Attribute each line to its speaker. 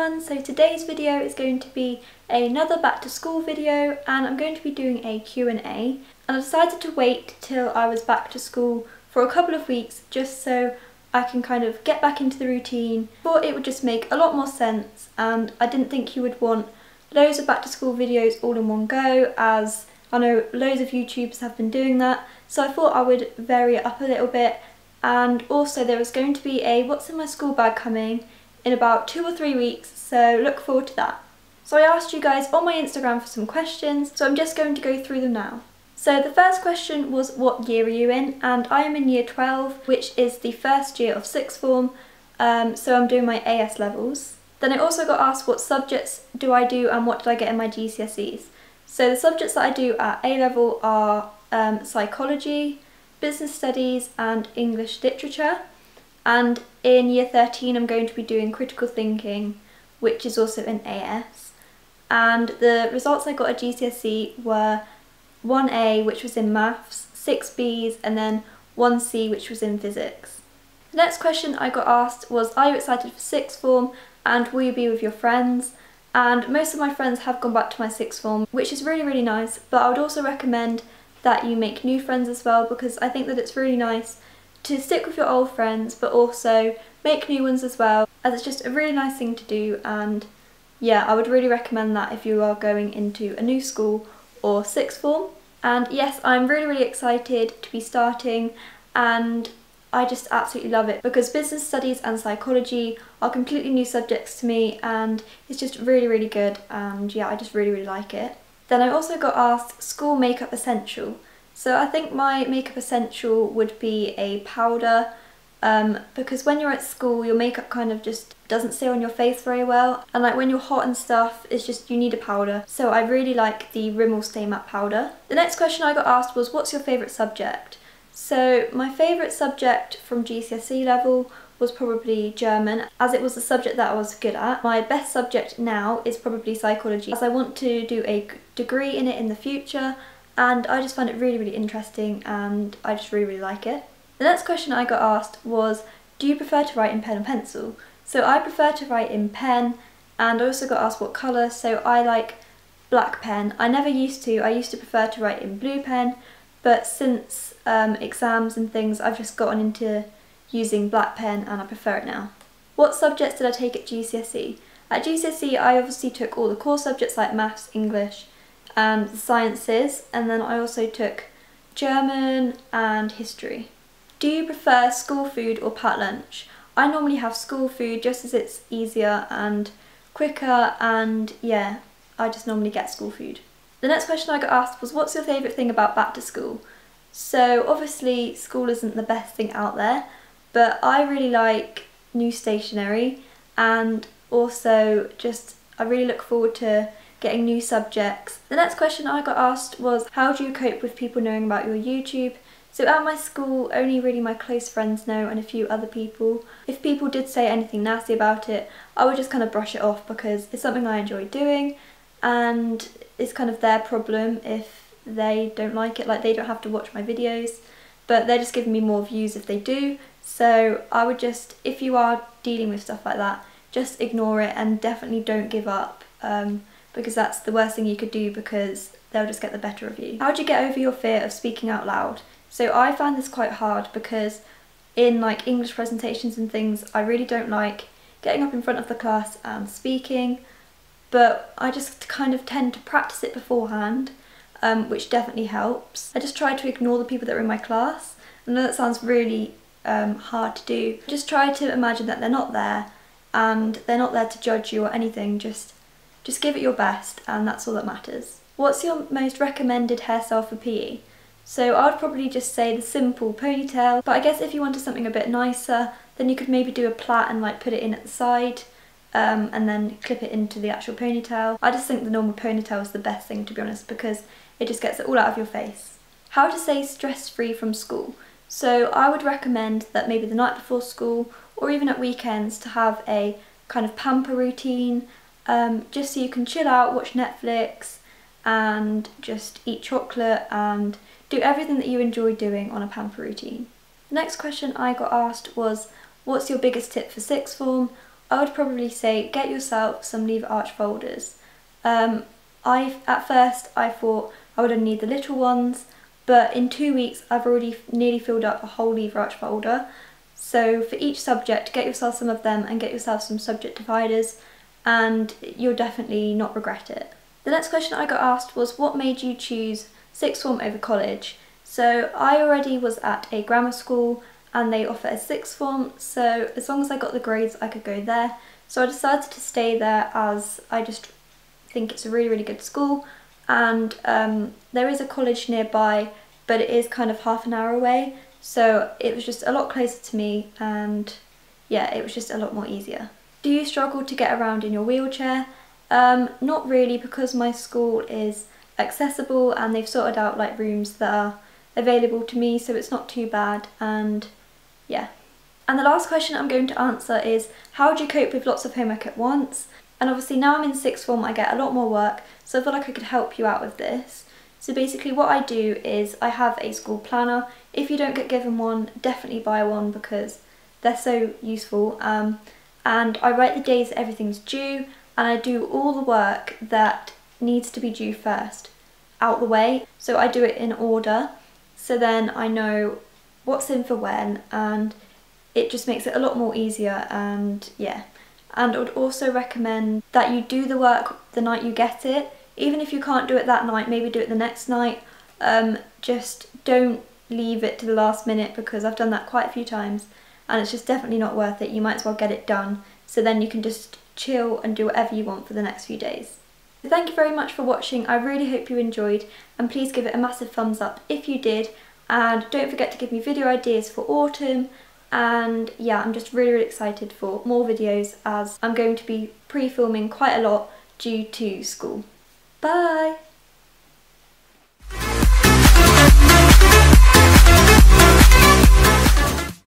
Speaker 1: everyone, so today's video is going to be another back to school video and I'm going to be doing a Q&A, and I decided to wait till I was back to school for a couple of weeks just so I can kind of get back into the routine. I thought it would just make a lot more sense, and I didn't think you would want loads of back to school videos all in one go, as I know loads of YouTubers have been doing that, so I thought I would vary it up a little bit. And also there was going to be a what's in my school bag coming in about 2 or 3 weeks, so look forward to that. So I asked you guys on my Instagram for some questions, so I'm just going to go through them now. So the first question was, what year are you in? And I am in year 12, which is the first year of sixth form, so I'm doing my AS levels. Then I also got asked what subjects do I do and what did I get in my GCSEs. So the subjects that I do at A level are psychology, business studies and English literature, and in year 13 I'm going to be doing critical thinking, which is also in AS. And the results I got at GCSE were 1A, which was in maths, 6 Bs and then 1 C, which was in physics. The next question I got asked was, are you excited for sixth form and will you be with your friends? And most of my friends have gone back to my sixth form, which is really nice, but I would also recommend that you make new friends as well, because I think that it's really nice to stick with your old friends but also make new ones as well, as it's just a really nice thing to do. And yeah, I would really recommend that if you are going into a new school or sixth form. And yes, I'm really excited to be starting, and I just absolutely love it because business studies and psychology are completely new subjects to me, and it's just really good, and yeah, I just really like it. Then I also got asked school makeup essential. So I think my makeup essential would be a powder, because when you're at school your makeup kind of just doesn't stay on your face very well, and like when you're hot and stuff, it's just you need a powder. So I really like the Rimmel Stay Matte powder. The next question I got asked was, what's your favourite subject? So my favourite subject from GCSE level was probably German, as it was the subject that I was good at. My best subject now is probably psychology, as I want to do a degree in it in the future, and I just find it really interesting and I just really like it. The next question I got asked was, do you prefer to write in pen or pencil? So I prefer to write in pen, and I also got asked what colour, so I like black pen. I never used to, I used to prefer to write in blue pen, but since exams and things I've just gotten into using black pen and I prefer it now. What subjects did I take at GCSE? At GCSE I obviously took all the core subjects like maths, English and the sciences, and then I also took German and history. Do you prefer school food or packed lunch? I normally have school food just as it's easier and quicker, and yeah, I just normally get school food. The next question I got asked was, what's your favourite thing about back to school? So obviously school isn't the best thing out there, but I really like new stationery, and also just I really look forward to getting new subjects. The next question I got asked was, how do you cope with people knowing about your YouTube? So at my school only really my close friends know and a few other people. If people did say anything nasty about it, I would just kind of brush it off because it's something I enjoy doing, and it's kind of their problem if they don't like it. Like, they don't have to watch my videos, but they're just giving me more views if they do. So I would just, if you are dealing with stuff like that, just ignore it and definitely don't give up, because that's the worst thing you could do, because they'll just get the better of you. How do you get over your fear of speaking out loud? So I found this quite hard because in like English presentations and things, I really don't like getting up in front of the class and speaking, but I just kind of tend to practice it beforehand, which definitely helps. I just try to ignore the people that are in my class. I know that sounds really hard to do. Just try to imagine that they're not there, and they're not there to judge you or anything. Just give it your best, and that's all that matters. What's your most recommended hairstyle for PE? So I would probably just say the simple ponytail, but I guess if you wanted something a bit nicer, then you could maybe do a plait and like put it in at the side, and then clip it into the actual ponytail. I just think the normal ponytail is the best thing, to be honest, because it just gets it all out of your face. How to stay stress-free from school? So I would recommend that maybe the night before school or even at weekends to have a kind of pamper routine, just so you can chill out, watch Netflix and just eat chocolate and do everything that you enjoy doing on a pamper routine. The next question I got asked was, what's your biggest tip for sixth form? I would probably say get yourself some lever arch folders. At first I thought I would only need the little ones, but in 2 weeks I've already nearly filled up a whole lever arch folder. So for each subject, get yourself some of them and get yourself some subject dividers, and you'll definitely not regret it. The next question I got asked was, what made you choose sixth form over college? So I already was at a grammar school and they offer a sixth form, so as long as I got the grades I could go there. So I decided to stay there as I just think it's a really, really good school, and there is a college nearby, but it is kind of half an hour away, so it was just a lot closer to me, and yeah, it was just a lot more easier. Do you struggle to get around in your wheelchair? Not really, because my school is accessible and they've sorted out like rooms that are available to me, so it's not too bad, and yeah. And the last question I'm going to answer is, how do you cope with lots of homework at once? And obviously now I'm in sixth form, I get a lot more work, so I feel like I could help you out with this. So basically what I do is I have a school planner. If you don't get given one, definitely buy one because they're so useful. And I write the days that everything's due, and I do all the work that needs to be due first out the way. So I do it in order, so then I know what's in for when, and it just makes it a lot more easier, and yeah. And I would also recommend that you do the work the night you get it. Even if you can't do it that night, maybe do it the next night. Just don't leave it to the last minute, because I've done that quite a few times and it's just definitely not worth it. You might as well get it done, so then you can just chill and do whatever you want for the next few days. So thank you very much for watching. I really hope you enjoyed, and please give it a massive thumbs up if you did, and don't forget to give me video ideas for autumn. And yeah, I'm just really, really excited for more videos, as I'm going to be pre-filming quite a lot due to school. Bye!